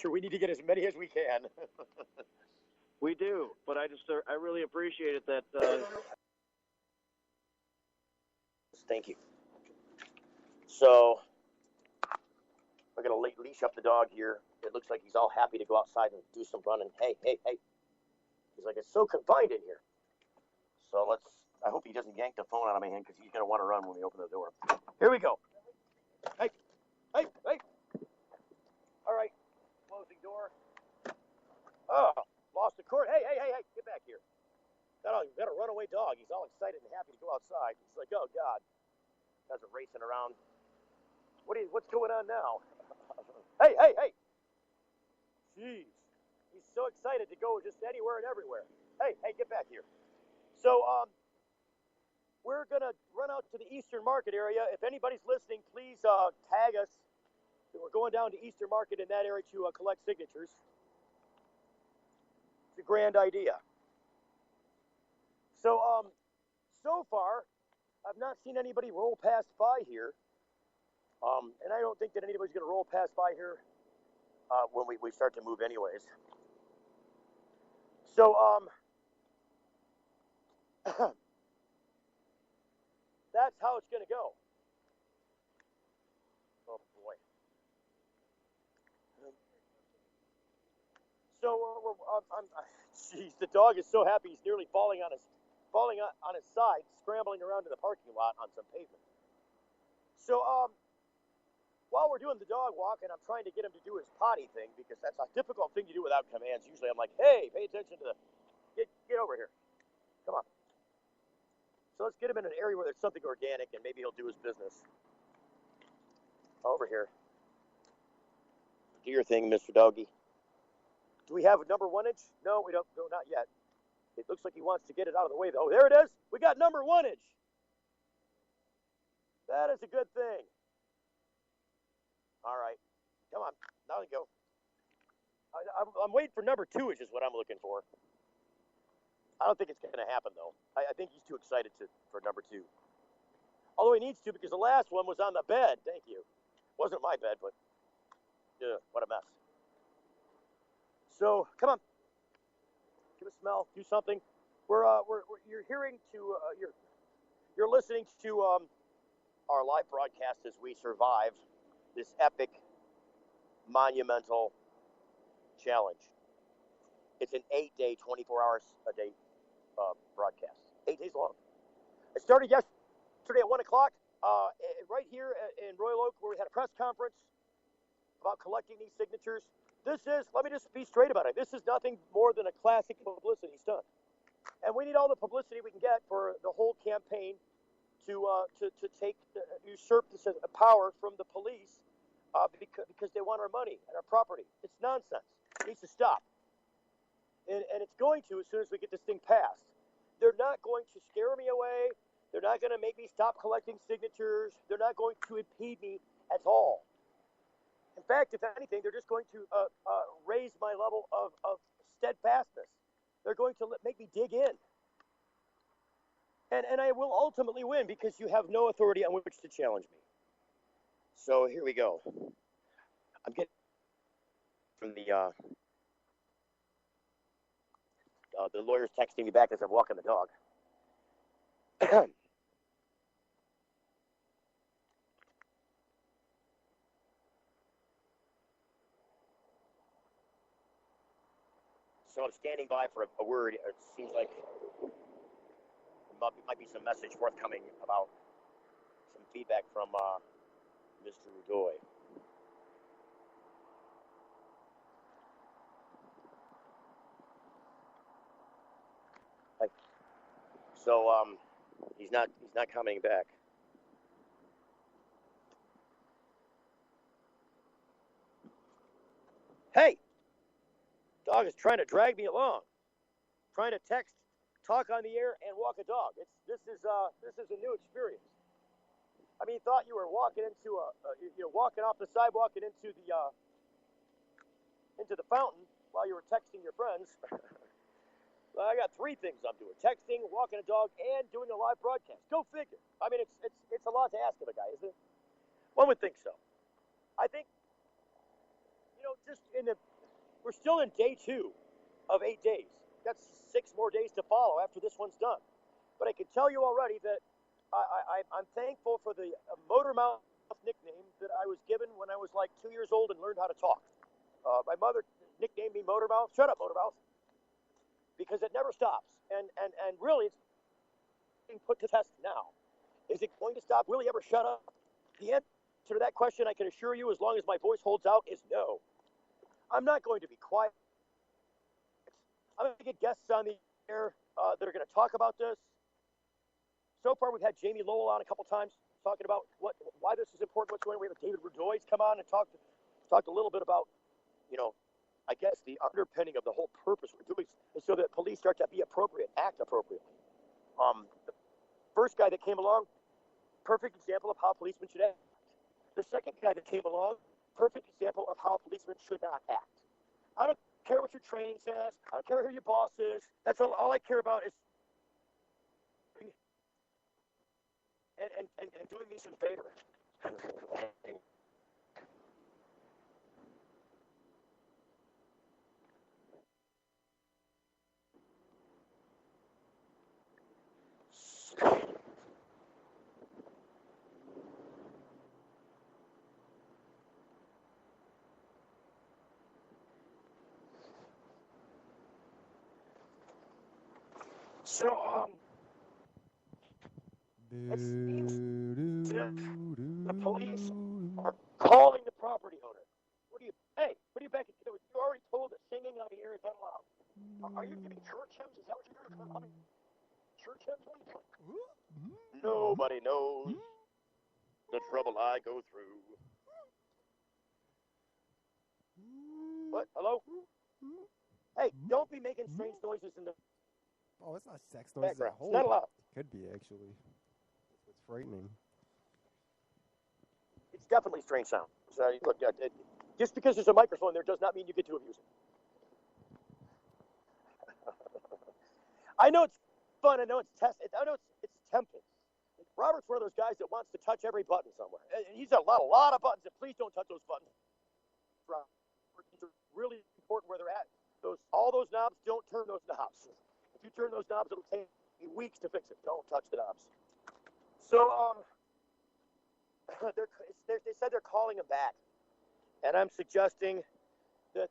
signature. We need to get as many as we can. We do, but I really appreciate it that. Thank you. So we're gonna leash up the dog here. It looks like he's all happy to go outside and do some running. Hey, hey, hey! He's like, it's so confined in here. So I hope he doesn't yank the phone out of my hand because he's gonna want to run when we open the door. Here we go. Hey, hey, hey! All right, closing door. Oh, lost the cord. Hey, hey, hey, hey! Get back here. Got a runaway dog. He's all excited and happy to go outside. He's like, oh God. Guys are racing around. What's going on now? Hey, hey, hey! Jeez. He's so excited to go just anywhere and everywhere. Hey, hey, get back here. So, we're going to run out to the Eastern Market area. If anybody's listening, please tag us. We're going down to Eastern Market in that area to collect signatures. It's a grand idea. So, so far, I've not seen anybody roll past by here. And I don't think that anybody's going to roll past by here when we start to move anyways. So, that's how it's going to go. Oh, boy. So, geez, the dog is so happy he's nearly falling on his side, scrambling around in the parking lot on some pavement. So, while we're doing the dog walk, and I'm trying to get him to do his potty thing, because that's a difficult thing to do without commands. Usually I'm like, hey, pay attention to get over here. Come on. So let's get him in an area where there's something organic, and maybe he'll do his business. Over here. Do your thing, Mr. Doggy. Do we have a number 1-inch? No, we don't. No, not yet. It looks like he wants to get it out of the way, though. There it is. We got number 1-inch. That is a good thing. All right. Come on. Now we go. I'm waiting for number 2-inch is what I'm looking for. I don't think it's going to happen, though. I think he's too excited for number 2. Although he needs to, because the last one was on the bed. Thank you. Wasn't my bed, but what a mess. So, come on. Give a smell. Do something. You're hearing to, you're listening to our live broadcast as we survive this epic, monumental challenge. It's an 8-day, 24 hours a day broadcast. 8 days long. It started yesterday at 1 o'clock right here in Royal Oak, where we had a press conference about collecting these signatures. Let me just be straight about it. This is nothing more than a classic publicity stunt. And we need all the publicity we can get for the whole campaign to usurp this power from the police because they want our money and our property. It's nonsense. It needs to stop. And it's going to as soon as we get this thing passed. They're not going to scare me away. They're not going to make me stop collecting signatures. They're not going to impede me at all. In fact, if anything, they're just going to raise my level of steadfastness. They're going to make me dig in. And I will ultimately win because you have no authority on which to challenge me. So here we go. I'm getting from the lawyer's texting me back as I'm walking the dog. So I'm standing by for a word. It seems like there might be some message forthcoming about some feedback from Mr. Udoy. So he's not commenting back. Hey, dog is trying to drag me along, trying to text, talk on the air, and walk a dog. This is a new experience. I mean, you thought you were walking into walking off the sidewalk and into the fountain while you were texting your friends. Well, I got 3 things I'm doing: texting, walking a dog, and doing a live broadcast. Go figure. I mean, it's a lot to ask of a guy, isn't it? One would think so. I think, just in the we're still in day 2 of 8 days. That's 6 more days to follow after this one's done. But I can tell you already that I'm thankful for the motor mouth nickname that I was given when I was like 2 years old and learned how to talk. My mother nicknamed me Motor Mouth. Shut up, Motor Mouth. Because it never stops. And really, it's being put to test now. Is it going to stop? Will he ever shut up? The answer to that question, I can assure you, as long as my voice holds out, is no. I'm not going to be quiet. I'm going to get guests on the air that are going to talk about this. So far, we've had Jamie Lowell on a couple times talking about why this is important, what's going on. We have David Rudoy's come on and talked a little bit about, I guess the underpinning of the whole purpose we're doing is so that police start to be appropriate, act appropriately. The first guy that came along, perfect example of how policemen should act. The second guy that came along, perfect example of how policemen should not act. I don't care what your training says. I don't care who your boss is. That's all I care about is and doing me some favor. So, it seems that the police are calling the property owner. What are you back at? You already told that singing on the air is unallowed. Are you giving church hymns? Is that what you're doing? Church hymns? What are you doing? Nobody knows the trouble I go through. What? Hello? Hey, don't be making strange noises in the Oh, it's not sex noises at background. home. It's not allowed. Could be, actually. It's frightening. It's definitely strange sound. So, look, just because there's a microphone there does not mean you get to abuse it. I know it's fun. I know it's I know it's tempting. Robert's one of those guys that wants to touch every button somewhere. And he's got a lot of buttons, and please don't touch those buttons. It's really important where they're at. All those knobs, don't turn those knobs. If you turn those knobs, it'll take weeks to fix it. Don't touch the knobs. So, they said they're calling him back, and I'm suggesting that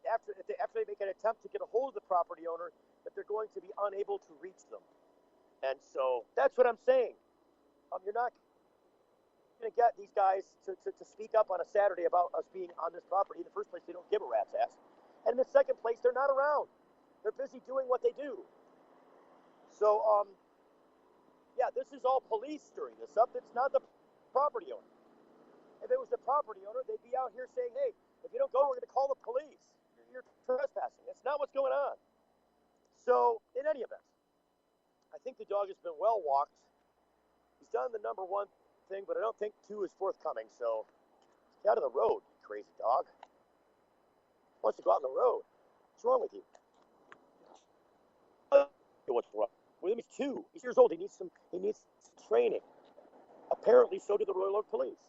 after they make an attempt to get a hold of the property owner, that they're going to be unable to reach them. And so that's what I'm saying. You're not going to get these guys to speak up on a Saturday about us being on this property. In the first place, they don't give a rat's ass. And in the second place, they're not around. They're busy doing what they do. So, this is all police stirring this up. It's not the property owner. If it was the property owner, they'd be out here saying, hey, if you don't go, we're going to call the police. You're trespassing. That's not what's going on. So, in any event, I think the dog has been well walked. He's done the number 1 thing, but I don't think 2 is forthcoming. So, get out of the road, you crazy dog. He wants to go out on the road. What's wrong with you? What's wrong with him? He's 2. He's years old. He needs some training. Apparently, so do the Royal Oak Police.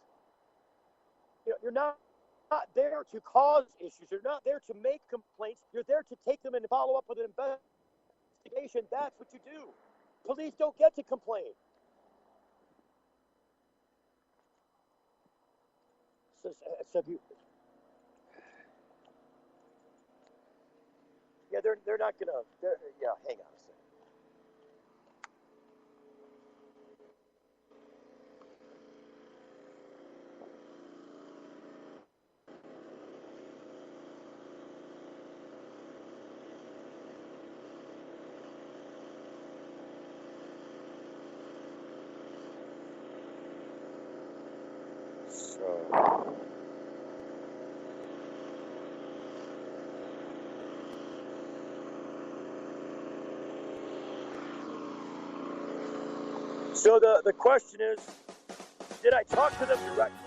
You're not there to cause issues. You're not there to make complaints. You're there to take them and follow up with an investigation. That's what you do. Police don't get to complain. They're not gonna. Hang on a second. So the question is, did I talk to them directly?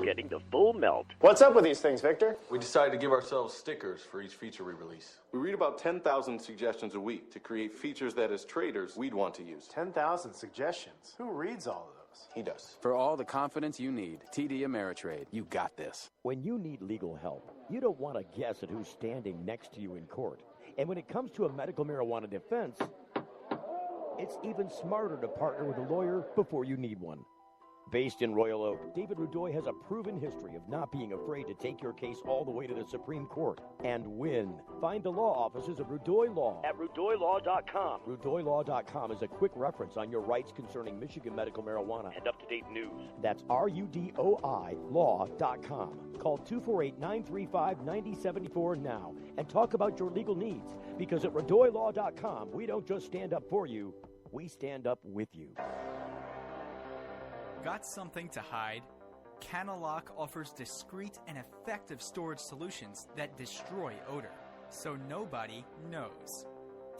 getting the full melt. What's up with these things, Victor? We decided to give ourselves stickers for each feature we release. We read about 10,000 suggestions a week to create features that, as traders, we'd want to use. 10,000 suggestions. Who reads all of those? He does. For all the confidence you need, TD Ameritrade, you got this. When you need legal help, you don't want to guess at who's standing next to you in court. And when it comes to a medical marijuana defense, it's even smarter to partner with a lawyer before you need one. Based in Royal Oak, David Rudoy has a proven history of not being afraid to take your case all the way to the Supreme Court and win. Find the law offices of Rudoy Law At RudoyLaw.com. RudoyLaw.com is a quick reference on your rights concerning Michigan medical marijuana. And up-to-date news. That's RUDOI Law.com. Call 248-935-9074 now and talk about your legal needs. Because at RudoyLaw.com, we don't just stand up for you, we stand up with you. Got something to hide? Canalock offers discreet and effective storage solutions that destroy odor, so nobody knows.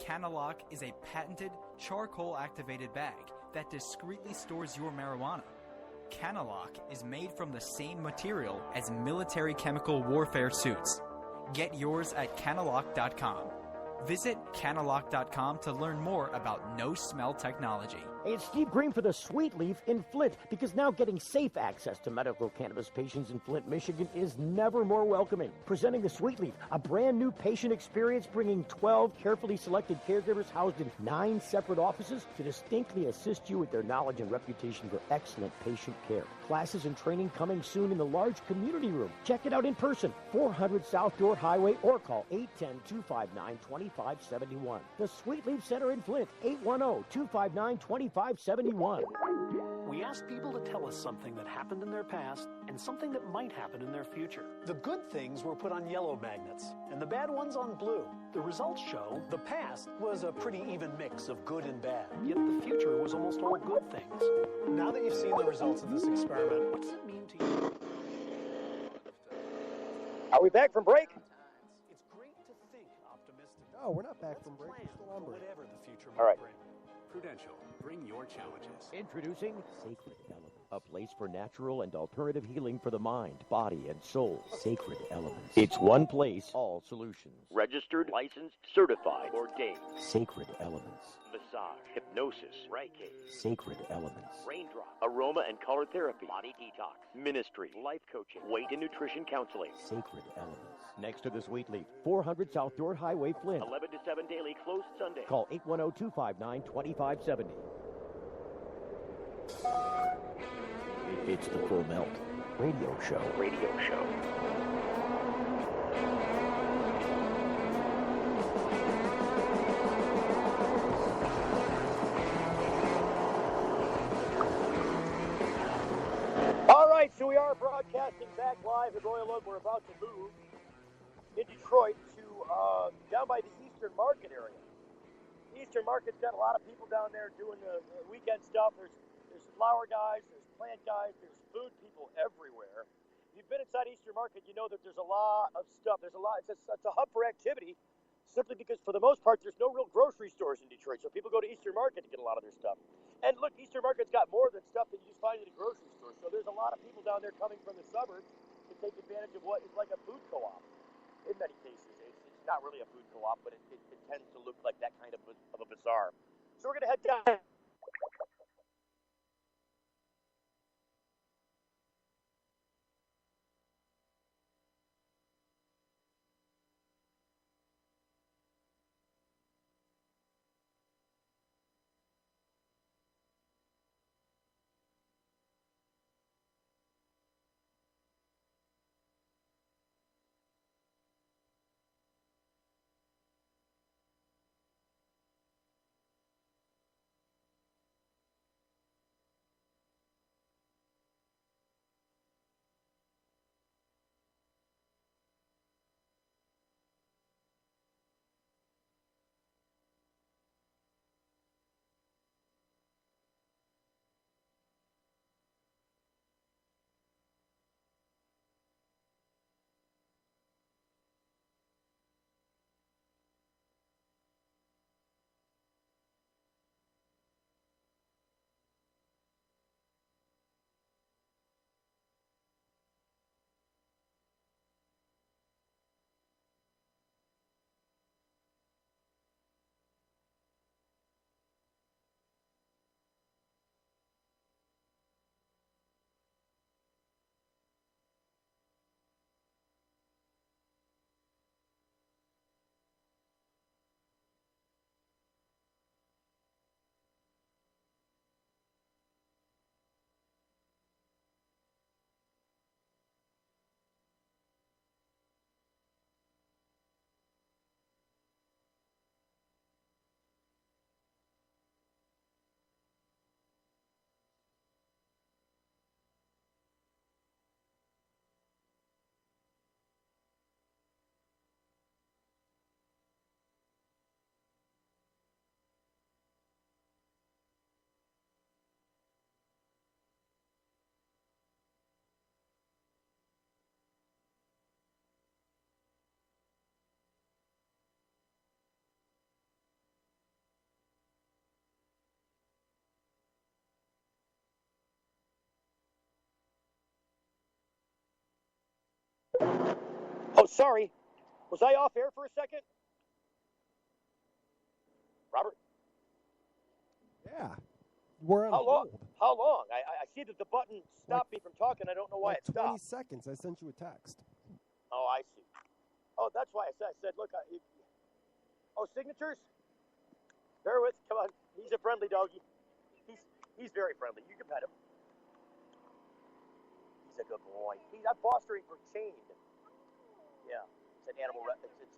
Canalock is a patented charcoal-activated bag that discreetly stores your marijuana. Canalock is made from the same material as military chemical warfare suits. Get yours at Canalock.com. Visit Canalock.com to learn more about no-smell technology. Hey, it's Steve Green for the Sweet Leaf in Flint, because now getting safe access to medical cannabis patients in Flint, Michigan is never more welcoming. Presenting the Sweet Leaf, a brand new patient experience bringing 12 carefully selected caregivers housed in 9 separate offices to distinctly assist you with their knowledge and reputation for excellent patient care. Classes and training coming soon in the large community room. Check it out in person, 400 South Door Highway, or call 810-259-2571. The Sweet Leaf Center in Flint, 810-259-2571. We asked people to tell us something that happened in their past and something that might happen in their future. The good things were put on yellow magnets and the bad ones on blue. The results show the past was a pretty even mix of good and bad, yet the future was almost all good things. Now that you've seen the results of this experiment, What does it mean to you? Are we back from break? It's great to think optimistically. No, we're not back from break. We're still on for break. whatever the future All might right. bring. Prudential, bring your challenges. Introducing Sacred Elements, a place for natural and alternative healing for the mind, body, and soul. Sacred Elements. It's one place, all solutions. Registered, licensed, certified, ordained. Sacred Elements. Massage, hypnosis, Reiki, Sacred Elements. raindrop, aroma and color therapy, body detox, ministry, life coaching, weight and nutrition counseling. Sacred Elements. Next to the Sweet Leaf, 400 South Door Highway, Flint. 11 to 7 daily, closed Sunday. Call 810-259-2570. It's the Full Melt Radio Show. Radio show. All right, so we are broadcasting back live at Royal Oak. We're about to move in Detroit to down by the Eastern Market area. Eastern Market's got a lot of people down there doing the weekend stuff. There's flower guys, there's plant guys, there's food people everywhere. If you've been inside Eastern Market, you know that there's a lot of stuff. There's a lot. It's a hub for activity, simply because for the most part there's no real grocery stores in Detroit, so people go to Eastern Market to get a lot of their stuff. And look, Eastern Market's got more than stuff that you just find in a grocery store. So there's a lot of people down there coming from the suburbs to take advantage of what is like a food co-op. In many cases, it's not really a food co-op, but it tends to look like that kind of a bazaar. So we're gonna head down. Sorry, was I off air for a second? Robert? Yeah. We're on How long? hold. How long? I see that the button stopped me from talking. I don't know why Like it 20 stopped. seconds. I sent you a text. Oh, I see. Oh, that's why I said, look, signatures? Bear with, come on. He's a friendly doggy. He's very friendly. You can pet him. He's a good boy. I'm fostering for chained. Yeah, it's an animal.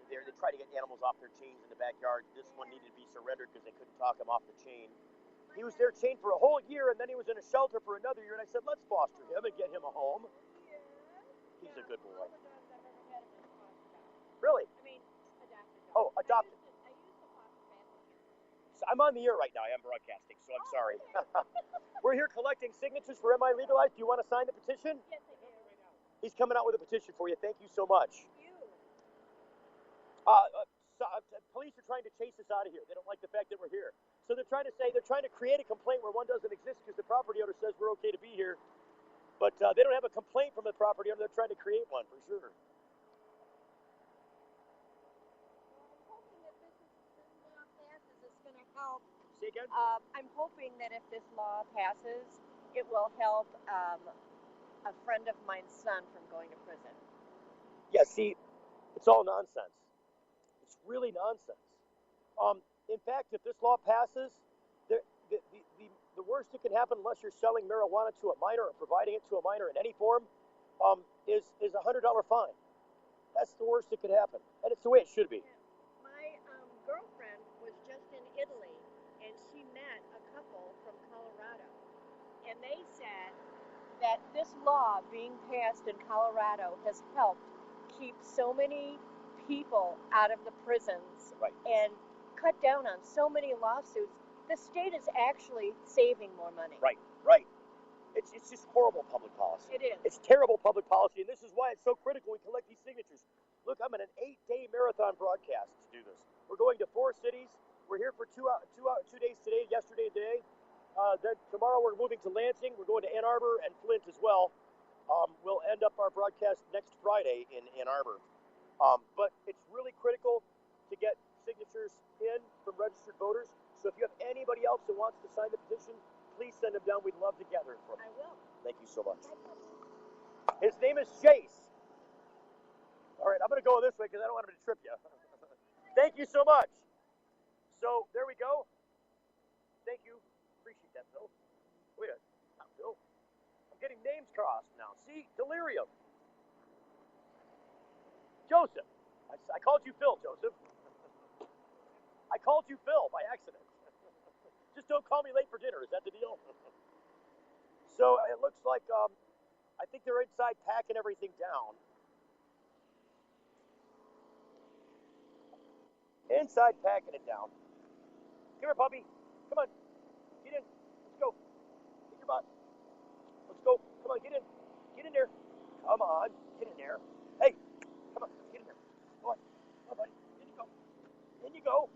They try to get animals off their chains in the backyard. This one needed to be surrendered because they couldn't talk him off the chain. He was there chained for a whole year, and then he was in a shelter for another year, and I said, let's foster him and get him a home. He's a good boy. Really? I mean, adopted. Oh, adopted. I use the foster family here. So I'm on the air right now. I am broadcasting, so I'm sorry. We're here collecting signatures for MiLegalize. Do you want to sign the petition? Yes, I do. He's coming out with a petition for you. Thank you so much. Police are trying to chase us out of here. They don't like the fact that we're here. So they're trying to create a complaint where one doesn't exist because the property owner says we're okay to be here. But they don't have a complaint from the property owner. They're trying to create one for sure. Help. Say again? I'm hoping that if this law passes, it will help a friend of mine's son from going to prison. Yeah, see, it's all nonsense. It's really nonsense. In fact, if this law passes, the worst that can happen, unless you're selling marijuana to a minor or providing it to a minor in any form, is a $100 fine. That's the worst that could happen, and it's the way it should be. My girlfriend was just in Italy, and she met a couple from Colorado, and they said that this law being passed in Colorado has helped keep so many people out of the prisons, right, and cut down on so many lawsuits. The state is actually saving more money. Right. It's just horrible public policy. It is. It's terrible public policy, and this is why it's so critical we collect these signatures. Look, I'm in an 8-day marathon broadcast to do this. We're going to 4 cities. We're here for 2 days today, yesterday and today. Then tomorrow we're moving to Lansing. We're going to Ann Arbor and Flint as well. We'll end up our broadcast next Friday in Ann Arbor. But it's really critical to get signatures in from registered voters. So if you have anybody else that wants to sign the petition, please send them down. We'd love to gather it for them. I will. Thank you so much. His name is Chase. All right, I'm going to go this way because I don't want him to trip you. Thank you so much. So there we go. Thank you. Appreciate that, Phil. Wait a minute. Not Phil. I'm getting names crossed now. See? Delirium. Joseph. I called you Phil, Joseph. I called you Phil by accident. Just don't call me late for dinner. Is that the deal? So it looks like I think they're inside packing everything down. Inside packing it down. Come here, puppy. Come on. Get in. Let's go. Get your butt. Let's go. Come on, get in. Get in there. Come on. Get in there. Hey. Come on. Get in there. Come on. Come on, buddy. In you go. In you go.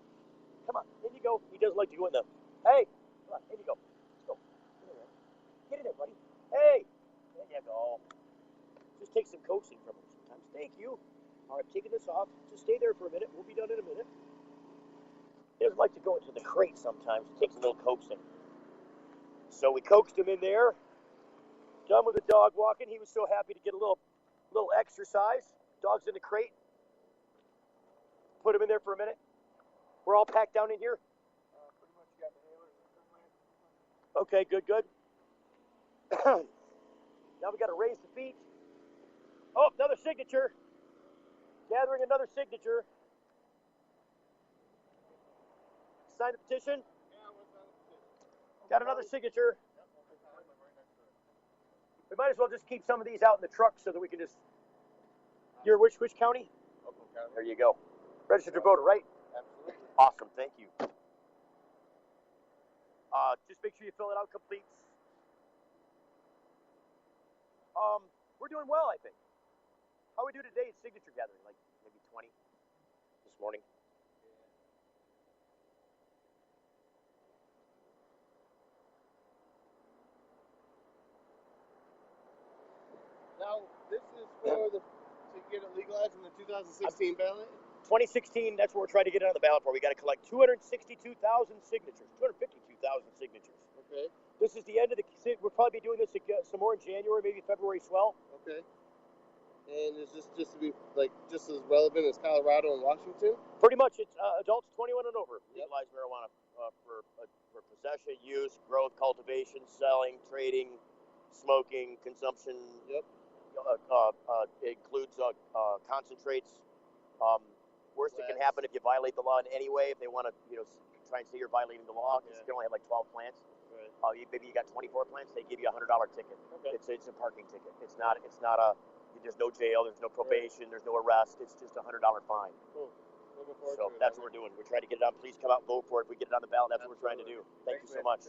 Come on. In you go. He doesn't like to go in the... Hey. Come on. In you go. Let's go. Get in there. Get in there, buddy. Hey. There you go. Just take some coaxing from him sometimes. Thank you. All right, taking this off. Just stay there for a minute. We'll be done in a minute. He doesn't like to go into the crate sometimes. It takes a little coaxing. So we coaxed him in there. Done with the dog walking. He was so happy to get a little exercise. Dog's in the crate. Put him in there for a minute. We're all packed down in here. Pretty much got the hailers. Okay, good. Now we got to raise the feet. Oh, another signature. Gathering another signature. Sign the petition? Yeah, we'll sign the petition. Got another signature. We might as well just keep some of these out in the truck so that we can just... You're which county? Oakland County. There you go. Registered voter, right? Absolutely. Awesome, thank you. Just make sure you fill it out complete. We're doing well, I think. How we do today is signature gathering, like maybe 20 this morning. Now, this is for to get it legalized in the 2 2016 ballot? 2016, that's what we're trying to get on the ballot for. We got to collect 262,000 signatures, 252,000 signatures. Okay. This is the end of the. We'll probably be doing this some more in January, maybe February as well. Okay. And is this just to be just as relevant as Colorado and Washington? Pretty much, it's adults 21 and over legalize marijuana for possession, use, growth, cultivation, selling, trading, smoking, consumption. Yep. It includes concentrates. Worst that can happen if you violate the law in any way, if they want to, try and say you're violating the law, because you can only have like 12 plants. Right. Maybe you got 24 plants, they give you a $100 ticket. Okay. It's a parking ticket. It's not there's no jail, there's no probation, there's no arrest. It's just a $100 fine. Cool. So that's what we're doing. We're trying to get it on. Please come out and vote for it. If we get it on the ballot, that's what we're trying to do. Thank you so much.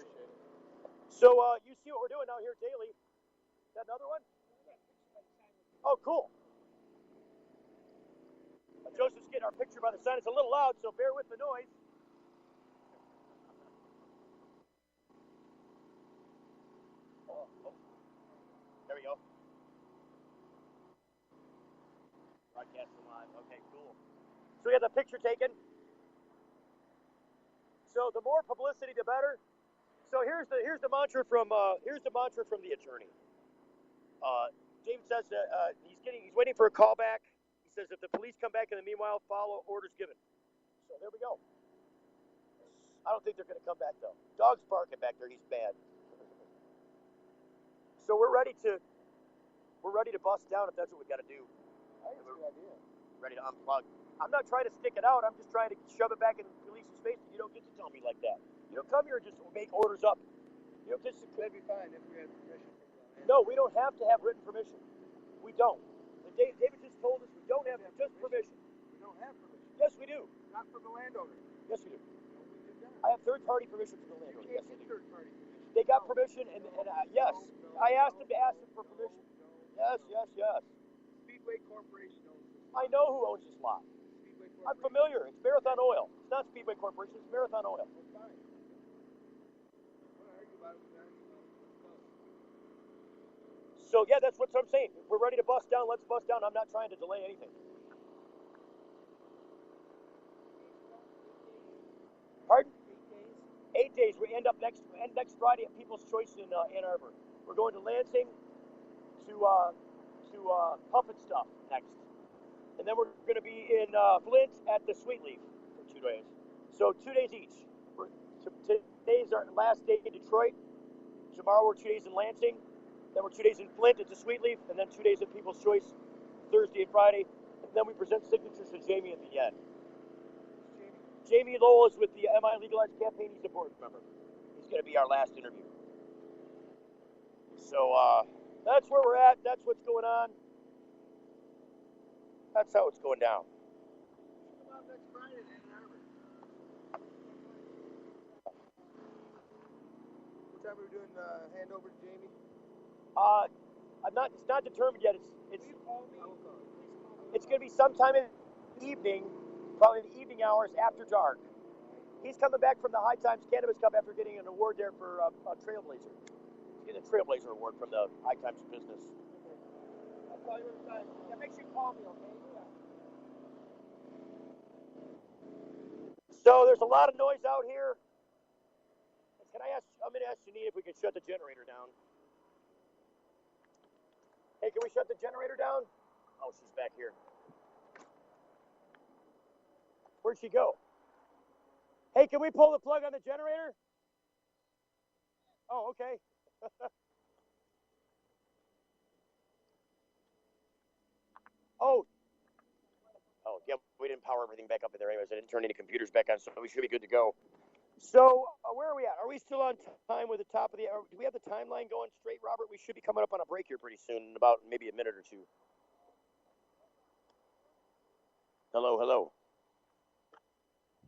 So you see what we're doing out here daily. Is that another one? Oh, cool. Joseph's getting our picture by the sign. It's a little loud, so bear with the noise. Oh. There we go. Broadcasting live. Okay, cool. So we have the picture taken. So the more publicity, the better. So here's the mantra from the attorney. David says he's waiting for a call back. He says if the police come back in the meanwhile, follow orders given. So there we go. I don't think they're going to come back though. Dog's barking back there. He's bad. So we're ready to bust down if that's what we got to do. I think it's a good idea. Ready to unplug. I'm not trying to stick it out. I'm just trying to shove it back in Elise's face. You don't get to tell me like that. You don't come here and just make orders up. That'd be fine if we had permission from them. No, we don't have to have written permission. We don't. David just told us we don't have just permission. We don't have permission. Yes, we do. Not from the landowner. Yes, we do. No, we did not. I have third-party permission from the landowner. You Yes, can't I get do. third-party permission. They got permission, and yes, I asked them to ask them for permission. Yes. Speedway Corporation owns this. I know who owns this lot. Speedway Corporation. I'm familiar. It's Marathon Oil. It's not Speedway Corporation. It's Marathon Oil. That's fine. What I argue about it was So yeah, that's what I'm saying. If we're ready to bust down, let's bust down. I'm not trying to delay anything. Pardon? 8 days. We end next Friday at People's Choice in Ann Arbor. We're going to Lansing to Puff and Stuff next, and then we're going to be in Flint at the Sweet Leaf for 2 days. So 2 days each. Today's our last day in Detroit. Tomorrow we're 2 days in Lansing. Then we're 2 days in Flint at the Sweet Leaf, and then 2 days at People's Choice, Thursday and Friday. And then we present signatures to Jamie at the end. Jamie Lowell is with the MiLegalize campaign. He's a board member. He's going to be our last interview. So that's where we're at. That's what's going on. That's how it's going down. Come out next Friday in Ann Arbor. What time are we doing handover to Jamie? It's not determined yet. It's going to be sometime in the evening, probably in the evening hours after dark. He's coming back from the High Times Cannabis Cup after getting an award there for a Trailblazer. He's getting a Trailblazer award from the High Times Business. I'll call you anytime. Yeah, make sure you call me, okay? Yeah. So there's a lot of noise out here. I'm going to ask Janine if we can shut the generator down. Hey, can we shut the generator down? Oh, she's back here. Where'd she go? Hey, can we pull the plug on the generator? Oh, okay. Oh, yeah, we didn't power everything back up in there anyways. I didn't turn any computers back on, so we should be good to go. So, where are we at? Are we still on time with the top of the hour? Do we have the timeline going straight, Robert? We should be coming up on a break here pretty soon, in about maybe a minute or two. Hello.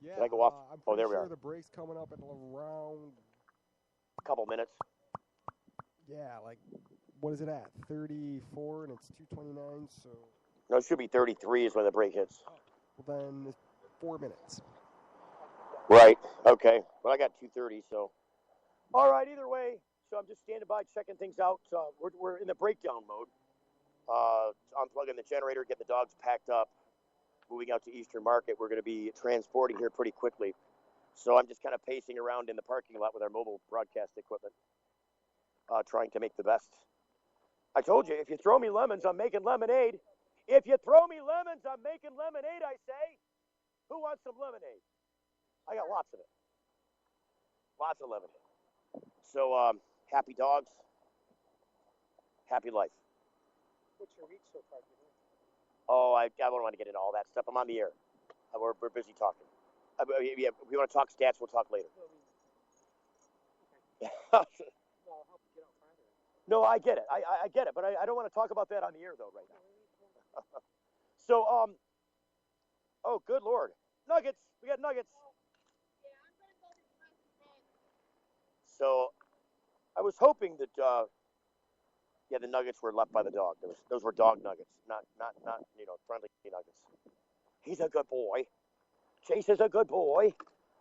Yeah. Can I go off? I'm there we sure are. The break's coming up in around. A couple minutes. Yeah, what is it at? 34, and it's 2:29. So. No, it should be 33 is when the break hits. Well, then it's 4 minutes. Right. Okay. Well, I got 2:30, so. All right. Either way, so I'm just standing by checking things out. We're in the breakdown mode. Unplugging the generator, getting the dogs packed up. moving out to Eastern Market. We're going to be transporting here pretty quickly. So I'm just kind of pacing around in the parking lot with our mobile broadcast equipment, trying to make the best. I told you, if you throw me lemons, I'm making lemonade. If you throw me lemons, I'm making lemonade, I say. Who wants some lemonade? I got lots of it. Lots of lemonade. So, happy dogs, happy life. What's your reach so far? Oh, I don't want to get into all that stuff. I'm on the air. We're busy talking. Yeah, if we want to talk stats, we'll talk later. No, I get it. I get it, but I don't want to talk about that on the air, though, right now. So, oh, good Lord. Nuggets. We got nuggets. So, I was hoping that, yeah, the nuggets were left by the dog. Those were dog nuggets, not friendly nuggets. He's a good boy. Chase is a good boy.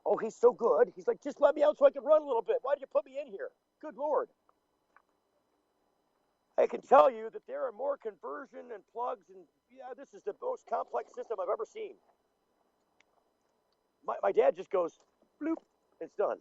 Oh, he's so good. He's like, just let me out so I can run a little bit. Why did you put me in here? Good Lord. I can tell you that there are more conversion and plugs, and yeah, this is the most complex system I've ever seen. My dad just goes, bloop, it's done.